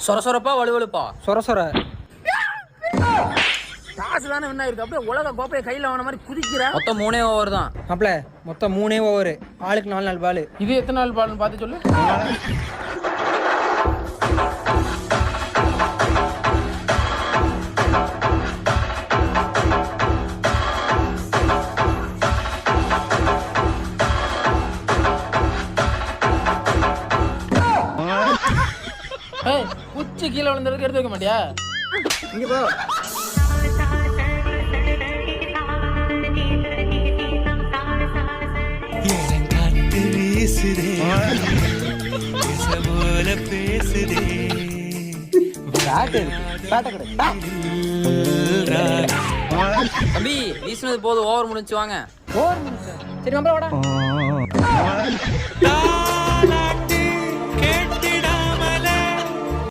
சொர சொரப்பா வலுவலுப்பா? சொர சொர. காசு தானே என்ன இருக்கு, அப்படியே உலக கோப்பையை கையில் வாங்கின மாதிரி குதிக்கிற. மொத்தம் 3 ஓவர் தான் மாப்பிள. மொத்தம் 3 ஓவர், ஆளுக்கு 4 பால். இது எத்தனை நாள் பால்னு பார்த்து சொல்லு. குச்சி கீழே விழுந்ததுக்கு எடுத்து வைக்க மாட்டியா? இங்க போ. தம்பி வீசினது போதும், ஓவர் முடிஞ்சு வாங்க. ஓவர் முடிஞ்சு. சரி மாப்பிள வாடா.